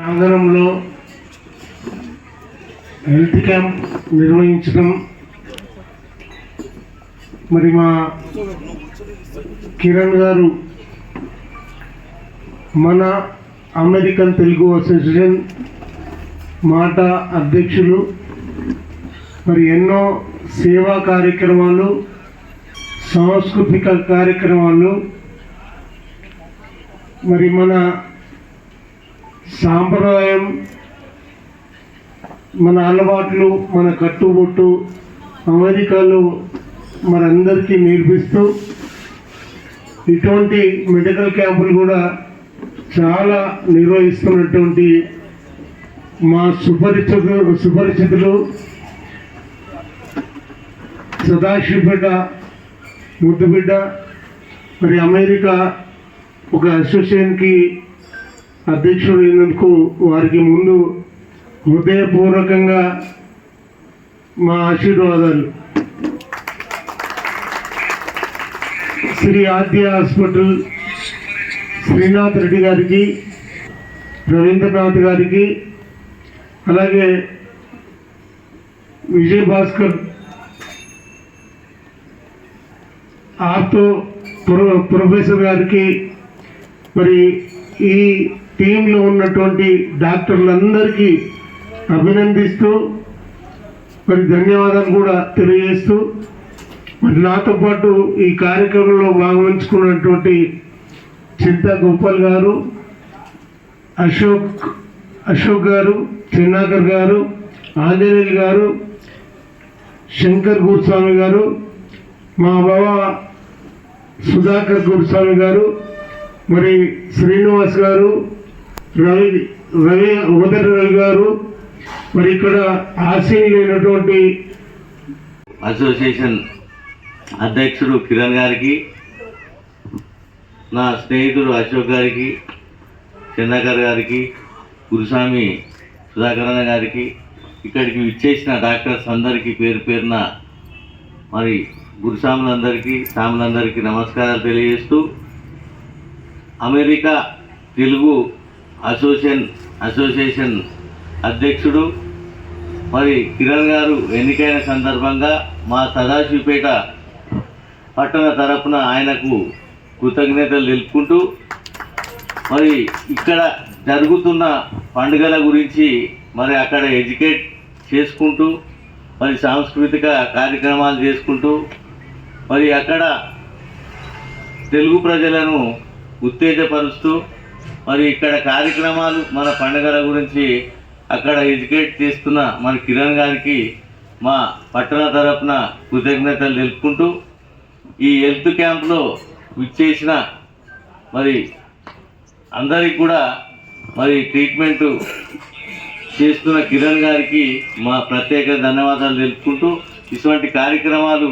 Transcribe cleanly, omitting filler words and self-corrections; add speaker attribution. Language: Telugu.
Speaker 1: ప్రాంగణంలో హెల్త్ క్యాంప్ నిర్వహించడం మరి మా కిరణ్ గారు మన అమెరికన్ తెలుగు అసోసియేషన్ మాట అధ్యక్షులు మరి ఎన్నో సేవా కార్యక్రమాలు సాంస్కృతిక కార్యక్రమాలు మరి మన సాంప్రదాయం మన అలవాట్లు మన కట్టుబొట్టు అమెరికాలో మనందరికీ నేర్పిస్తూ ఇటువంటి మెడికల్ క్యాంపులు కూడా చాలా నిర్వహిస్తున్నటువంటి మా సుపరిచితులు సదాశివపేట ముద్దుబిడ్డ మరి అమెరికా ఒక అసోసియేషన్కి అధ్యక్షుడు అయినందుకు వారికి ముందు హృదయపూర్వకంగా మా ఆశీర్వాదాలు. శ్రీ ఆద్య హాస్పిటల్ శ్రీనాథ్ రెడ్డి గారికి, రవీంద్రనాథ్ గారికి, అలాగే విజయ్ భాస్కర్ ఆర్తో ప్రొఫెసర్ గారికి, మరి ఈ టీంలో ఉన్నటువంటి డాక్టర్లందరికీ అభినందిస్తూ మరి ధన్యవాదాలు కూడా తెలియజేస్తూ మరి నాతో పాటు ఈ కార్యక్రమంలో భాగవహించుకున్నటువంటి చింతా గోపాల్ గారు, అశోక్ గారు, చిన్నాకర్ గారు, ఆంజనేయులు గారు, శంకర్ గురుస్వామి గారు, మా బావ సుధాకర్ గురుస్వామి గారు, మరి శ్రీనివాస్ గారు, రవి గారు, మరి ఇక్కడ ఆశీనులైనటువంటి
Speaker 2: అసోసియేషన్ అధ్యక్షుడు కిరణ్ గారికి, నా స్నేహితుడు అశోక్ గారికి, చంద్రకర్ గారికి, గురుస్వామి సుధాకరణ గారికి, ఇక్కడికి విచ్చేసిన డాక్టర్స్ అందరికీ పేరు పేరున మరి సాములందరికీ నమస్కారాలు తెలియజేస్తూ అమెరికా తెలుగు అసోసియేషన్ అధ్యక్షుడు మరి కిరణ్ గారు ఎన్నికైన సందర్భంగా మా సదాశివపేట పట్టణ తరపున ఆయనకు కృతజ్ఞతలు తెలుపుకుంటూ మరి ఇక్కడ జరుగుతున్న పండుగల గురించి మరి అక్కడ ఎడ్యుకేట్ చేసుకుంటూ మరి సాంస్కృతిక కార్యక్రమాలు చేసుకుంటూ మరి అక్కడ తెలుగు ప్రజలను ఉత్తేజపరుస్తూ మరి ఇక్కడ కార్యక్రమాలు మన పండుగల గురించి అక్కడ ఎడ్యుకేట్ చేస్తున్న మన కిరణ్ గారికి మా పట్టణ తరపున కృతజ్ఞతలు తెలుపుకుంటూ ఈ హెల్త్ క్యాంప్లో విచ్చేసిన మరి అందరికి కూడా మరి ట్రీట్మెంట్ చేస్తున్న కిరణ్ గారికి మా ప్రత్యేక ధన్యవాదాలు తెలుపుకుంటూ ఇటువంటి కార్యక్రమాలు